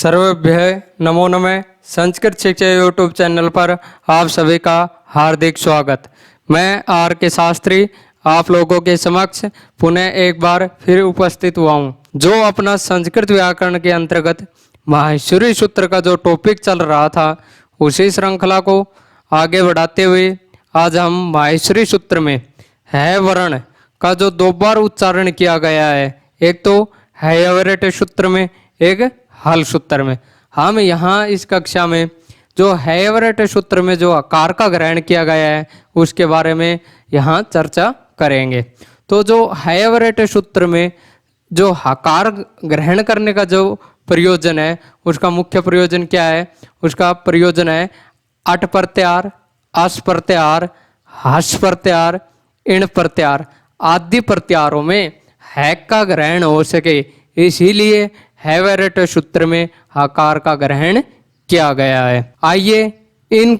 सर्वेभ्यः नमो नमः। संस्कृत शिक्षा यूट्यूब चैनल पर आप सभी का हार्दिक स्वागत। मैं आर के शास्त्री आप लोगों के समक्ष पुनः एक बार फिर उपस्थित हुआ हूँ, जो अपना संस्कृत व्याकरण के अंतर्गत माहेश्वरी सूत्र का जो टॉपिक चल रहा था उसी श्रृंखला को आगे बढ़ाते हुए आज हम माहेश्वरी सूत्र में है वर्ण का जो दो बार उच्चारण किया गया है, एक तो हैवरेट सूत्र में, एक हल सूत्र में। हम यहाँ इस कक्षा में जो हैवरेट सूत्र में जो आकार का ग्रहण किया गया है उसके बारे में यहाँ चर्चा करेंगे। तो जो हैवरेट सूत्र में जो हकार ग्रहण करने का जो प्रयोजन है उसका मुख्य प्रयोजन क्या है? उसका प्रयोजन है अट प्रत्याहार, अस प्रत्याहार, हस प्रत्याहार, इण प्रत्याहार आदि प्रत्याहारों में हैक का ग्रहण हो सके, इसीलिए हैवरेट सूत्र में हकार का ग्रहण किया गया है। आइए इन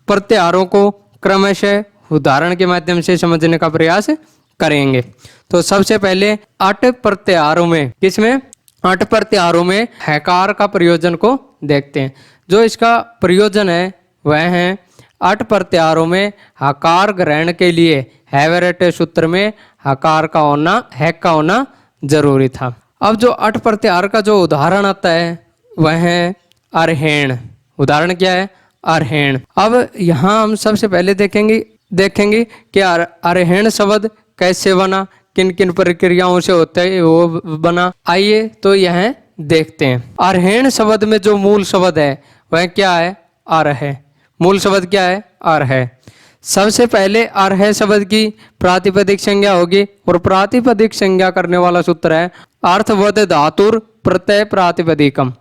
प्रत्याहारों को क्रमशः उदाहरण के माध्यम से समझने का प्रयास करेंगे। तो सबसे पहले अट प्रत्याहारों में, किसमें? अट प्रत्याहारों में हकार का प्रयोजन को देखते हैं। जो इसका प्रयोजन है वह है अट प्रत्याहारों में हकार ग्रहण के लिए हैवरेट सूत्र में हकार का होना, हैक का होना जरूरी था। अब जो अट प्रत्याहार का जो उदाहरण आता है वह है अर्हेण। उदाहरण क्या है? अर्हेण। अब यहाँ हम सबसे पहले देखेंगे कि अर्हेण शब्द कैसे बना, किन किन प्रक्रियाओं से होता है वो बना। आइए तो यह देखते हैं। अर्हेण शब्द में जो मूल शब्द है वह क्या है? अर है। मूल शब्द क्या है? अर है। सबसे पहले अर है शब्द की प्रातिपदिक संज्ञा होगी और प्रातिपदिक संज्ञा करने वाला सूत्र है अर्थवद धातुर प्रत्यय प्रातिपदिकम।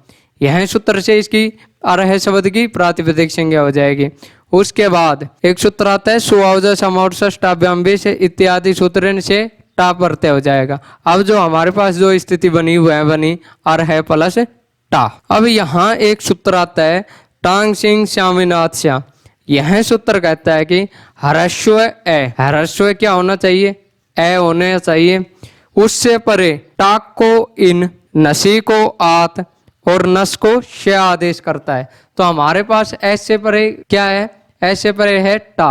यह सूत्र से इसकी अर है शब्द की प्रातिपदिक संज्ञा हो जाएगी। उसके बाद एक सूत्र आता है सुआवजा समावर्षाभ्याम्बे से इत्यादि सूत्र से टा प्रत्यय हो जाएगा। अब जो हमारे पास जो स्थिति बनी हुई है बनी अर है प्लस टा। अब यहाँ एक सूत्र आता है टांग सिंह श्यामीनाथ श्या। यह सूत्र कहता है कि ह्रस्व ए, ह्रस्व क्या होना चाहिए? ए होना चाहिए। उससे परे टाक को इन, नसी को आत और नस को श आदेश करता है। तो हमारे पास ऐसे परे क्या है? ऐसे परे है टा,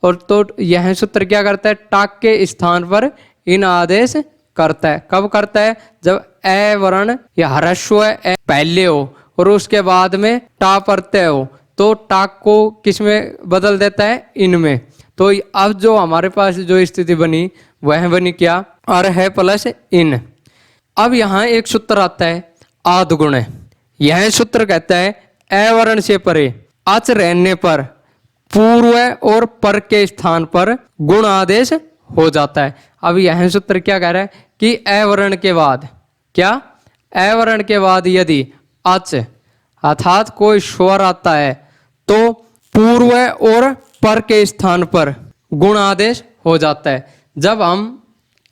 और तो यह सूत्र क्या करता है? टाक के स्थान पर इन आदेश करता है। कब करता है? जब ए वर्ण या ह्रस्व ए पहले हो और उसके बाद में टा प्रत्यय हो तो टाक को किस में बदल देता है? इनमें। तो अब जो हमारे पास जो स्थिति बनी वह बनी क्या? अर है प्लस इन। अब यहाँ एक सूत्र आता है आद्गुण। यह सूत्र कहता है ए वर्ण से परे अच रहने पर पूर्व और पर के स्थान पर गुण आदेश हो जाता है। अब यह सूत्र क्या कह रहा है कि ए वर्ण के बाद क्या? ए वर्ण के बाद यदि अच अर्थात कोई स्वर आता है तो पूर्व और पर के स्थान पर गुण आदेश हो जाता है। जब हम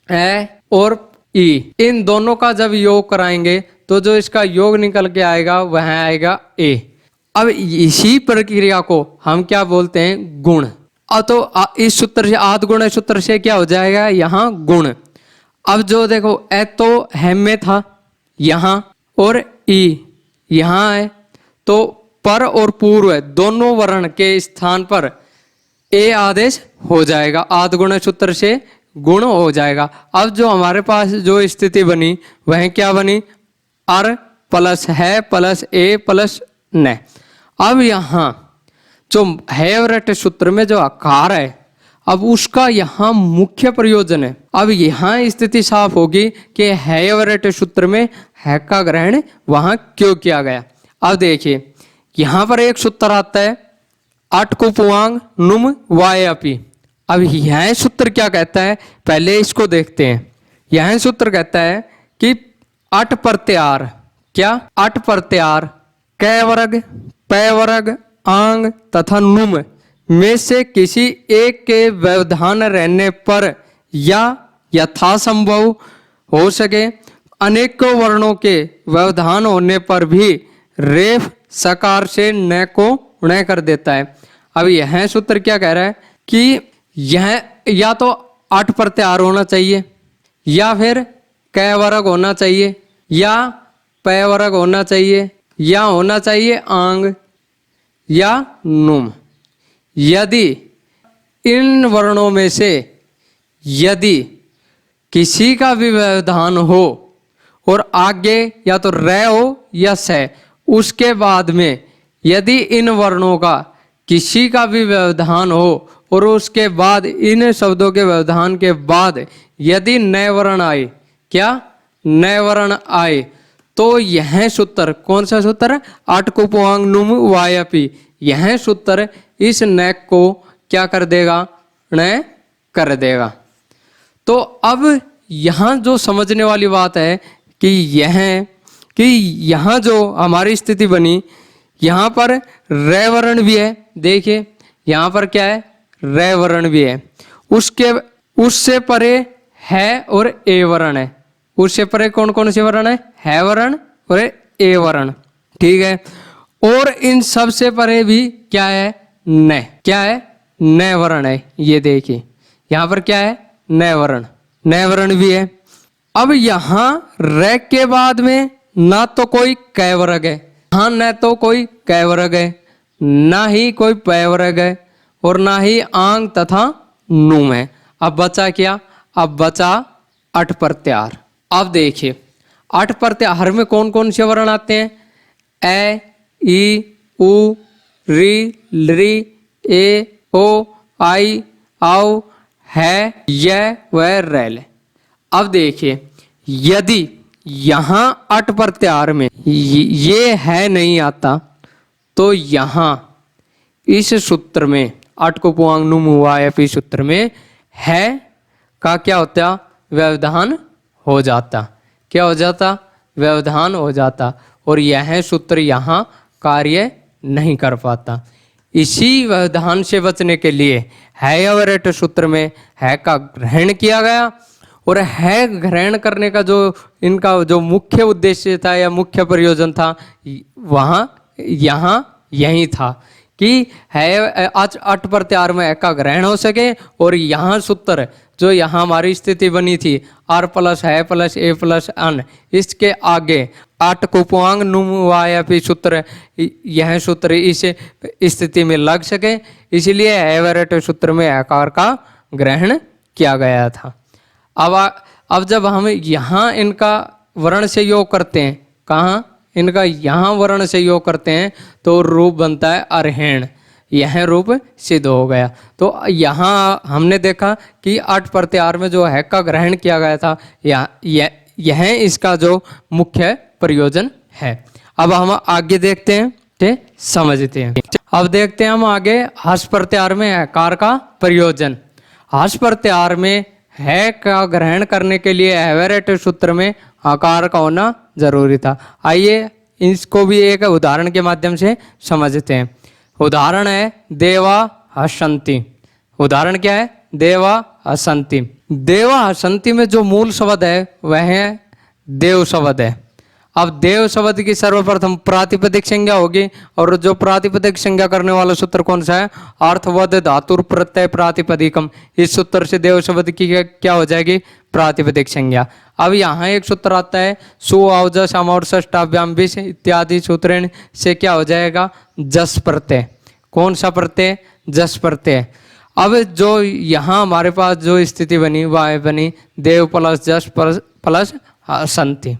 ए और ई इन दोनों का जब योग कराएंगे तो जो इसका योग निकल के आएगा वह आएगा ए। अब इसी प्रक्रिया को हम क्या बोलते हैं? गुण। तो इस सूत्र से आद्गुण सूत्र से क्या हो जाएगा? यहाँ गुण। अब जो देखो ए तो है में था यहाँ और ई यहाँ है, तो पर और पूर्व दोनों वर्ण के स्थान पर ए आदेश हो जाएगा। आद्गुण सूत्र से गुण हो जाएगा। अब जो हमारे पास जो स्थिति बनी वह क्या बनी? अर प्लस है प्लस ए प्लस न। अब यहाँ जो हैवरेट सूत्र में जो आकार है अब उसका यहाँ मुख्य प्रयोजन है। अब यहाँ स्थिति साफ होगी कि हैवरेट सूत्र में है का ग्रहण वहां क्यों किया गया। अब देखिए यहाँ पर एक सूत्र आता है अट कुपुआंग नुम वायपी। अब यह सूत्र क्या कहता है? पहले इसको देखते हैं। यह सूत्र कहता है कि अट प्रत्याहार क्या? अट प्रत्याहार कै वर्ग, पै वर्ग, आंग तथा नुम में से किसी एक के व्यवधान रहने पर या यथासंभव हो सके अनेकों वर्णों के व्यवधान होने पर भी रेफ सकार से न को न कर देता है। अब यह सूत्र क्या कह रहा है कि यह या तो अट प्रत्याहार होना चाहिए या फिर कै वर्ग होना चाहिए या पै वर्ग होना चाहिए या होना चाहिए आंग या नुम। यदि इन वर्णों में से यदि किसी का भी व्यवधान हो और आगे या तो र हो या से, उसके बाद में यदि इन वर्णों का किसी का भी व्यवधान हो और उसके बाद इन शब्दों के व्यवधान के बाद यदि नए वर्ण आए, क्या नए वर्ण आए, तो यह सूत्र, कौन सा सूत्र, अटकुपोआंग नुम वायपी, यह सूत्र इस न को क्या कर देगा, न कर देगा। तो अब यहाँ जो समझने वाली बात है कि यहाँ जो हमारी स्थिति बनी, यहाँ पर रे वर्ण भी है, देखिए यहाँ पर क्या है, रे वर्ण भी है, उससे परे है और ए वर्ण है। उससे परे कौन कौन से वर्ण है वर्ण और ए वर्ण, ठीक है। और इन सब से परे भी क्या है, न, क्या है, न वर्ण है। ये देखिए यहाँ पर क्या है, न वर्ण भी है। अब यहाँ र के बाद में ना तो कोई कै वर्ग है, हाँ न तो कोई कै वर्ग है, ना ही कोई पै वर्ग है और ना ही आंग तथा नुम है। अब बचा क्या, अब बचा अठ प्रत्याहार। अब देखिए अठ प्रत्याहार में कौन कौन से वर्ण आते हैं, ए, ई, उ, री, लृ, ए, ओ, आई, आओ, है, य व रैल। अब देखिए यदि यहाँ अठ प्रत्याहार में ये है नहीं आता, तो यहाँ इस सूत्र में अटकुपोआंग नुम वायपी सूत्र में है का क्या होता, व्यवधान हो जाता, क्या हो जाता, व्यवधान हो जाता, और यह सूत्र यहाँ कार्य नहीं कर पाता। इसी व्यवधान से बचने के लिए है अवरट सूत्र में है का ग्रहण किया गया, और है ग्रहण करने का जो इनका जो मुख्य उद्देश्य था या मुख्य प्रयोजन था, वहाँ यहाँ यही था कि है अठ प्रत्याहार में का ग्रहण हो सके, और यहाँ सूत्र जो यहाँ हमारी स्थिति बनी थी आर प्लस है प्लस ए प्लस अन, इसके आगे अटकुपोआंग नुम वायपी सूत्र, यह सूत्र इस स्थिति में लग सके, इसलिए एवरेट सूत्र में आकार का ग्रहण किया गया था। अब जब हम यहाँ इनका वर्ण से योग करते हैं, कहाँ, इनका यहाँ वर्ण से योग करते हैं, तो रूप बनता है अरहण, यह रूप सिद्ध हो गया। तो यहाँ हमने देखा कि अठ प्रत्याहार में जो है का ग्रहण किया गया था, यह इसका जो मुख्य प्रयोजन है। अब हम आगे देखते हैं, ठीक, समझते हैं। अब देखते हैं हम आगे हस प्रत्याहार में हकार का प्रयोजन। हस प्रत्याहार में है का ग्रहण करने के लिए एवरेट सूत्र में आकार का होना जरूरी था। आइए इसको भी एक उदाहरण के माध्यम से समझते हैं। उदाहरण है देवा हसंति। उदाहरण क्या है, देवा हसंति। देवा हसंति में जो मूल शब्द है वह है देव शब्द है। अब देव शब्द की सर्वप्रथम प्रातिपदिक संज्ञा होगी, और जो प्रातिपदिक संज्ञा करने वाला सूत्र कौन सा है, अर्थवद धातुर प्रत्यय प्रातिपदिकम। इस सूत्र से देव शब्द की क्या हो जाएगी, प्रातिपदिक संज्ञा। अब यहाँ एक सूत्र आता है सु आवज समौर षष्टाभ्याम विष इत्यादि सूत्रण से क्या हो जाएगा, जस प्रत्यय। कौन सा प्रत्यय, जस प्रत्यय। अब जो यहाँ हमारे पास जो स्थिति बनी वह बनी देव प्लस जस प्लस हसंति।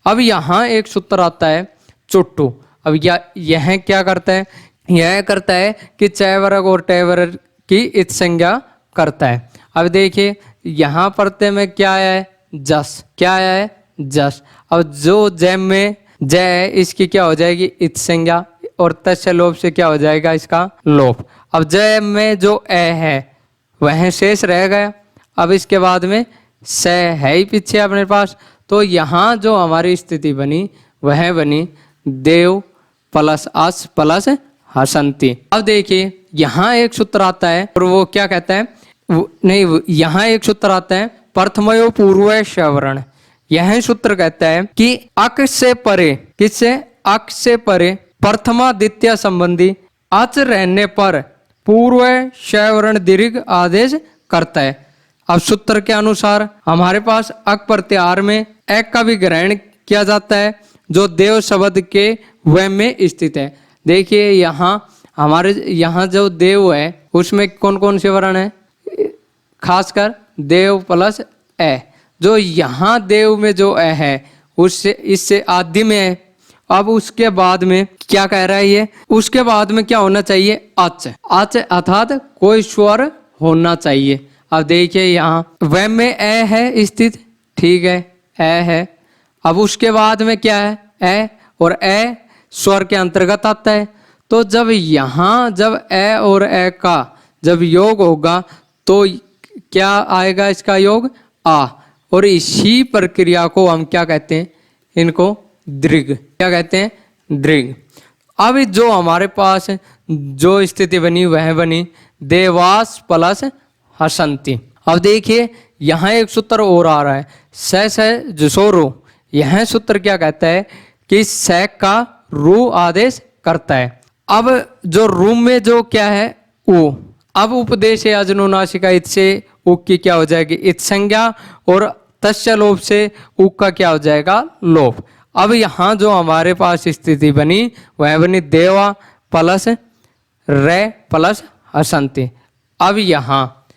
अब यहाँ एक सूत्र आता है चुट्टू। अब यह क्या करता है, यह करता है कि चय वर्ग और टय वर्ग की इत संज्ञा करता है। अब देखिए यहाँ प्रत्यय में क्या है, जस, क्या है, जस। अब जो जैम में जय है इसकी क्या हो जाएगी, इत संज्ञा, और तस्य लोप से क्या हो जाएगा, इसका लोप। अब जय में जो ए है वह शेष रह गया। अब इसके बाद में स है ही पीछे अपने पास, तो यहाँ जो हमारी स्थिति बनी वह बनी देव प्लस अस प्लस हसंति। अब देखिए यहाँ एक सूत्र आता है और वो क्या कहता है, नहीं, यहाँ एक सूत्र आता है प्रथमयो पूर्व श्रवण। यह सूत्र कहता है कि अक से परे, किससे, अक से परे प्रथमा द्वितीय संबंधी अच रहने पर पूर्व श्रवण दीर्घ आदेश करता है। अब सूत्र के अनुसार हमारे पास अक प्रत्याहार में एक का भी ग्रहण किया जाता है जो देव शब्द के व में स्थित है। देखिए यहाँ हमारे यहाँ जो देव है उसमें कौन कौन से वर्ण है, खासकर देव प्लस ए। जो यहाँ देव में जो ए है उससे इससे आदि में है। अब उसके बाद में क्या कह रहा है ये, उसके बाद में क्या होना चाहिए, अच। अच अर्थात कोई स्वर होना चाहिए। अब देखिए यहाँ व में ए है स्थित, ठीक है, ए है। अब उसके बाद में क्या है, ए, और ए स्वर के अंतर्गत आता है। तो जब यहाँ जब ए और ए का जब योग होगा तो क्या आएगा, इसका योग आ। और इसी प्रक्रिया को हम क्या कहते हैं, इनको दृग, क्या कहते हैं, दृग। अब जो हमारे पास जो स्थिति बनी वह बनी देवास प्लस हसंती। अब देखिए यहाँ एक सूत्र और आ रहा है, स जसोरो। यह सूत्र क्या कहता है कि स का रू आदेश करता है। अब जो रू में जो क्या है उ, अब उपदेश है अजनुनासिका इत से उक की क्या हो जाएगी, इत संज्ञा, और तस्य लोप से उक का क्या हो जाएगा, लोप। अब यहाँ जो हमारे पास स्थिति बनी वह बनी देवा प्लस रे प्लस हसंती। अब यहाँ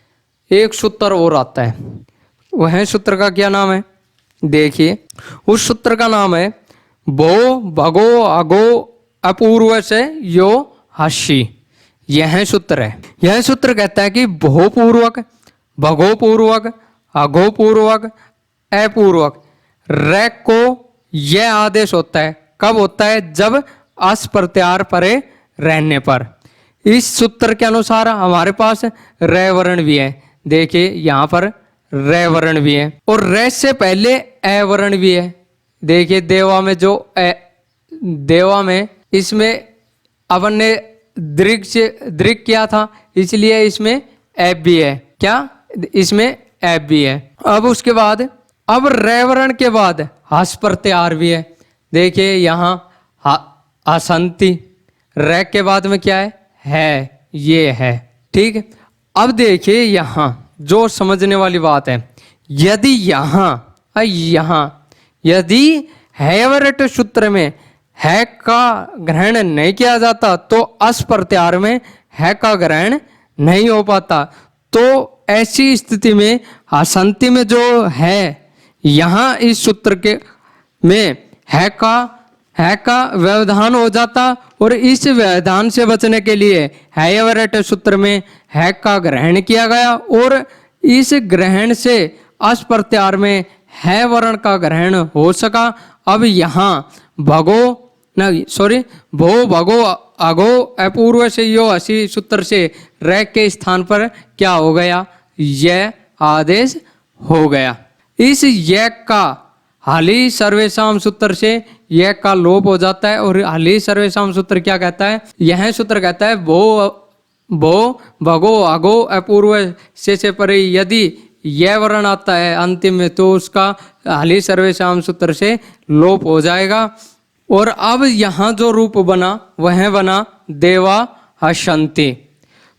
एक सूत्र और आता है, वह सूत्र का क्या नाम है, देखिए उस सूत्र का नाम है भो भगो अगो अपूर्व से यो हसी। यह सूत्र है। यह सूत्र कहता है कि भो पूर्वक, भगो पूर्वक, अगो पूर्वक, अपूर्वक रे को यह आदेश होता है। कब होता है, जब अस प्रत्यार परे रहने पर। इस सूत्र के अनुसार हमारे पास रे वर्ण भी है। देखिए यहाँ पर रे वर्ण भी है और रे से पहले ए वर्ण भी है। देखिए देवा में जो देवा में इसमें अपन ने दृग किया था, इसलिए इसमें एप भी है, क्या, इसमें एप भी है। अब उसके बाद अब रे वर्ण के बाद हस प्रत्यार भी है। देखिए यहाँ असंति, रे के बाद में क्या है, ये है, ठीक है। अब देखिए यहाँ जो समझने वाली बात है, यदि यहाँ यदि हैवरट सूत्र में है का ग्रहण नहीं किया जाता तो अस प्रत्यार में है का ग्रहण नहीं हो पाता। तो ऐसी स्थिति में हसंति में जो है यहाँ इस सूत्र के में है का व्यवधान हो जाता और इस व्यवधान से बचने के लिए हैवरट सूत्र में है का ग्रहण किया गया और इस ग्रहण से अस प्रत्यार में है वर्ण का ग्रहण हो सका। अब यहाँ भो भगो अगो अपूर्व से यो हसी सूत्र से रे के स्थान पर क्या हो गया, यह आदेश हो गया। इस यह का हाली सर्वेशाम सूत्र से यह का लोप हो जाता है और हाली सर्वेशाम सूत्र क्या कहता है, यह सूत्र कहता है भो भगो अगो अपूर्व से परे यदि यह वर्ण आता है अंतिम में तो उसका हाली सर्वेशाम सूत्र से लोप हो जाएगा। और अब यहाँ जो रूप बना वह बना देवा हसंति।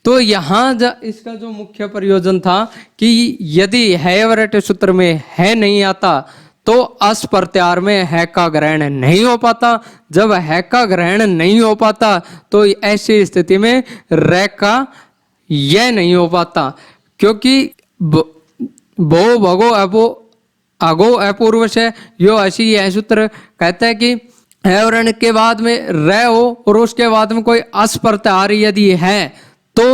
तो यहाँ इसका जो मुख्य प्रयोजन था कि यदि हैवरट सूत्र में है नहीं आता तो अस प्रत्यार में है का ग्रहण नहीं हो पाता। जब है का ग्रहण नहीं हो पाता तो ऐसी स्थिति में रे का यह नहीं हो पाता, क्योंकि भो भगो अगो अपूर्व से यो ऐसी यह सूत्र कहता है कि है वर्ण के बाद में रे हो और उसके बाद में कोई अस प्रत्यार यदि है तो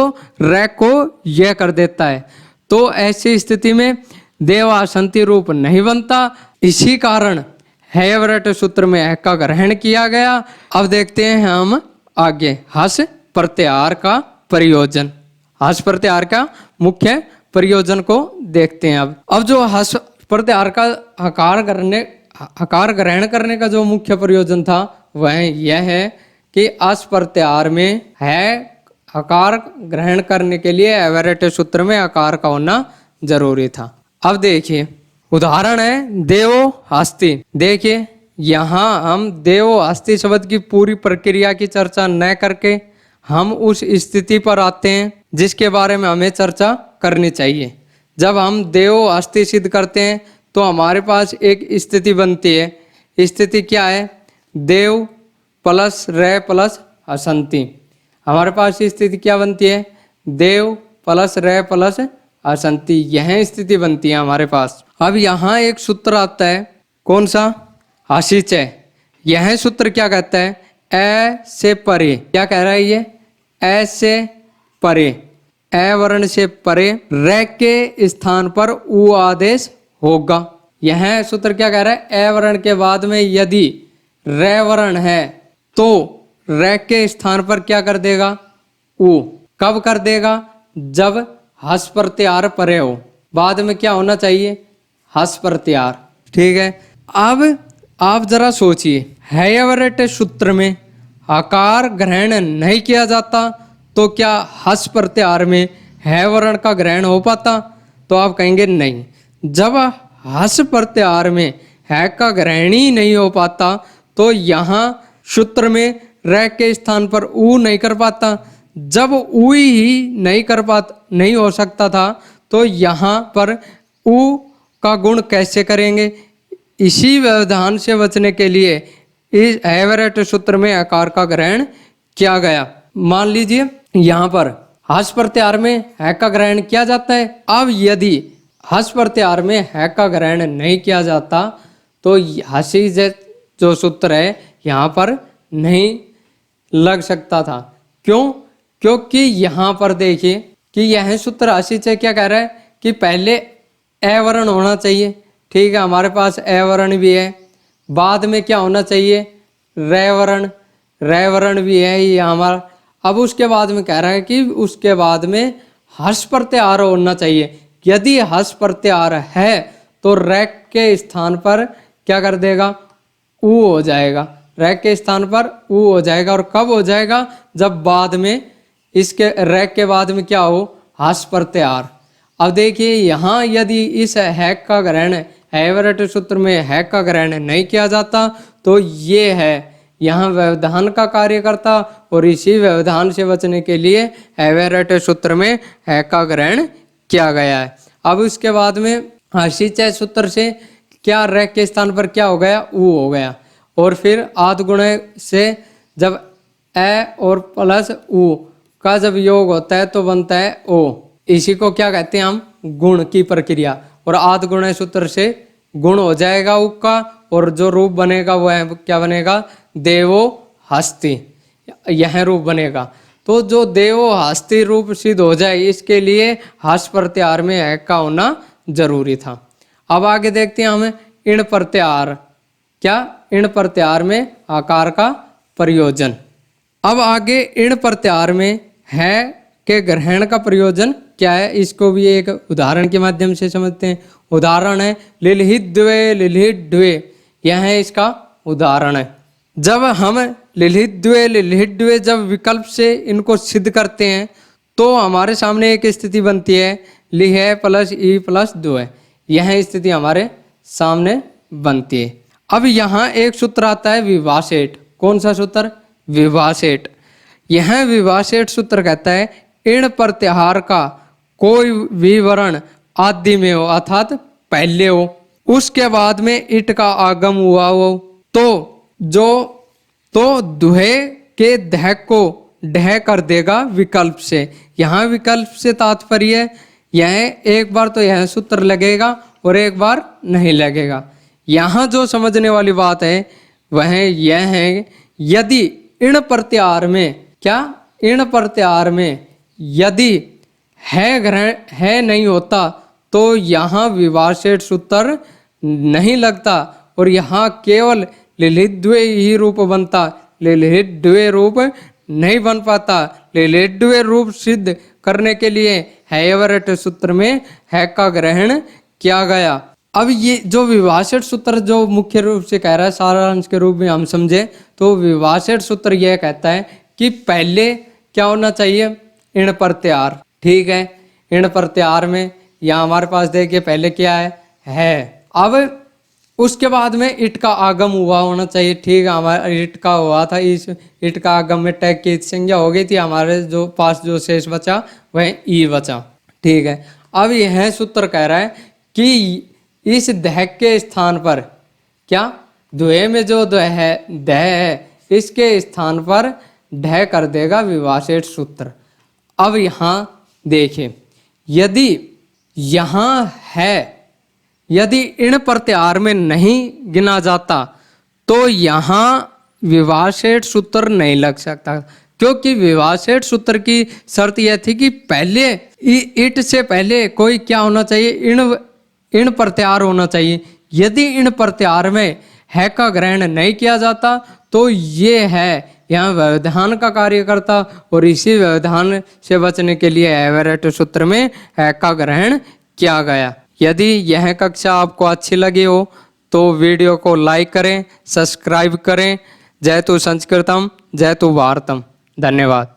रे को यह कर देता है। तो ऐसी स्थिति में देवासंति रूप नहीं बनता। इसी कारण हैवरट सूत्र में है का ग्रहण किया गया। अब देखते हैं हम आगे हस प्रत्यार का प्रयोजन, हस प्रत्यार का मुख्य प्रयोजन को देखते हैं। अब जो हस प्रत्यार का हकार ग्रहण करने का जो मुख्य प्रयोजन था वह यह है कि अस प्रत्यार में है हकार ग्रहण करने के लिए हैवरट सूत्र में हकार का होना जरूरी था। अब देखिए उदाहरण है देवो हस्ती। देखिए यहाँ हम देवो हस्ती शब्द की पूरी प्रक्रिया की चर्चा न करके हम उस स्थिति पर आते हैं जिसके बारे में हमें चर्चा करनी चाहिए। जब हम देवो हस्ती सिद्ध करते हैं तो हमारे पास एक स्थिति बनती है। स्थिति क्या है, देव प्लस रे प्लस हसंती। हमारे पास स्थिति क्या बनती है? देव प्लस रे प्लस हसंती, यह स्थिति बनती है हमारे पास। अब यहाँ एक सूत्र आता है, कौन सा? हसीचय। यह सूत्र क्या कहता है? ए से परे। क्या कह रहा है ये? ए से परे, ए वर्ण से परे रे के स्थान पर उ आदेश होगा। यह सूत्र क्या कह रहा है? ए वर्ण के बाद में यदि रे वर्ण है तो रे के स्थान पर क्या कर देगा? उ। कब कर देगा? जब हस प्रत्यार परे हो। बाद में क्या होना चाहिए? हस प्रत्यार। ठीक है। अब आप जरा सोचिए, हैयवरेट सूत्र में आकार ग्रहण नहीं किया जाता तो क्या हस प्रत्यार में है वर्ण का ग्रहण हो पाता? तो आप कहेंगे नहीं। जब हस प्रत्यार में है का ग्रहण ही नहीं हो पाता तो यहाँ सूत्र में रे के स्थान पर उ नहीं कर पाता। जब उ ही नहीं हो सकता था तो यहाँ पर उ का गुण कैसे करेंगे? इसी व्यवधान से बचने के लिए इस हैयवरेट सूत्र में आकार का ग्रहण किया गया। मान लीजिए यहाँ पर हस प्रत्यार में है का ग्रहण किया जाता है। अब यदि हस प्रत्यार में है का ग्रहण नहीं किया जाता तो हसी जो सूत्र है यहाँ पर नहीं लग सकता था। क्यों? क्योंकि यहाँ पर देखिए कि यह सूत्र हसी से क्या कह रहा है कि पहले ए वर्ण होना चाहिए। ठीक है, हमारे पास ए वर्ण भी है। बाद में क्या होना चाहिए? रे वर्ण भी है ये हमारा। अब उसके बाद में कह रहा है कि उसके बाद में हस प्रत्यार होना चाहिए। यदि हस प्रत्यार है तो रे के स्थान पर क्या कर देगा? उ हो जाएगा। रे के स्थान पर उ हो जाएगा। और कब हो जाएगा? जब बाद में इसके रे के बाद में क्या हो? हस प्रत्यार। अब देखिए यहाँ यदि इस है का ग्रहण हैयवरेट सूत्र में है का ग्रहण नहीं किया जाता तो ये है यहाँ व्यवधान का कार्य करता और इसी व्यवधान से बचने के लिए हैयवरेट सूत्र में है का ग्रहण किया गया है। अब उसके बाद में हसीचय सूत्र से क्या रे के स्थान पर क्या हो गया? उ हो गया। और फिर आद गुण से जब ए और प्लस उ का जब योग होता है तो बनता है ओ। इसी को क्या कहते हैं हम? गुण की प्रक्रिया। और आद गुण सूत्र से गुण हो जाएगा उ का और जो रूप बनेगा वह क्या बनेगा? देवो हस्ती, यह रूप बनेगा। तो जो देवो हस्ती रूप सिद्ध हो जाए इसके लिए हस प्रत्यार में है का होना जरूरी था। अब आगे देखते हैं हमें इण प्रत्यार। क्या? इण प्रत्यार में आकार का प्रयोजन। अब आगे इण प्रत्यार में है के ग्रहण का प्रयोजन क्या है? इसको भी एक उदाहरण के माध्यम से समझते हैं। उदाहरण है लिलिहिद्वे। यह है इसका उदाहरण है। जब हम लिलिहिद्वे जब विकल्प से इनको सिद्ध करते हैं तो हमारे सामने एक स्थिति बनती है लिह प्लस ई प्लस दो है। यह स्थिति हमारे सामने बनती है। अब यहाँ एक सूत्र आता है विभासेट। कौन सा सूत्र? विभासेट। यह विभासेट सूत्र कहता है इण प्रत्याहार का कोई भी वर्ण आदि में हो अर्थात पहले हो, उसके बाद में इट का आगम हुआ हो तो दुहे के दह को डह कर देगा विकल्प से। यहाँ विकल्प से तात्पर्य यह एक बार तो यह सूत्र लगेगा और एक बार नहीं लगेगा। यहाँ जो समझने वाली बात है वह यह है यदि इण प्रत्यार में क्या? इण प्रत्यार में यदि है ग्रहण है नहीं होता तो यहाँ विभासेट सूत्र नहीं लगता और यहाँ केवल लिलिहिद्वे ही रूप बनता। लिलिहिद्वे रूप नहीं बन पाता। लिलिहिद्वे रूप सिद्ध करने के लिए हैयवरेट सूत्र में है का ग्रहण किया गया। अब ये जो विभासेट सूत्र जो मुख्य रूप से कह रहा है सारांश के रूप में हम समझे तो विभासेट सूत्र यह कहता है कि पहले क्या होना चाहिए? इण प्रत्यार। ठीक है, इण प्रत्यार में यहाँ हमारे पास देखिए पहले क्या है। अब उसके बाद में इट का आगम हुआ होना चाहिए। ठीक है, हमारा इट का हुआ था। इस इट का आगम में टैग की संज्ञा हो गई थी। हमारे जो पास जो शेष बचा वह ई बचा। ठीक है, अब यह सूत्र कह रहा है कि इस दह के स्थान पर क्या? द्वे में जो द है इसके स्थान पर ढह कर देगा विभाषेट सूत्र। अब यहाँ देखिए, यदि यहाँ है, यदि इन प्रत्याहार में नहीं गिना जाता तो यहाँ विभाषेट सूत्र नहीं लग सकता, क्योंकि विभाषेट सूत्र की शर्त यह थी कि पहले इट से पहले कोई क्या होना चाहिए, इन प्रत्याहार होना चाहिए। यदि इन प्रत्याहार में है का ग्रहण नहीं किया जाता तो ये है यहाँ व्यवधान का कार्य करता, और इसी व्यवधान से बचने के लिए एवरेट सूत्र में है का ग्रहण किया गया। यदि यह कक्षा आपको अच्छी लगी हो तो वीडियो को लाइक करें, सब्सक्राइब करें। जय तु संस्कृतम, जय तु भारतम। धन्यवाद।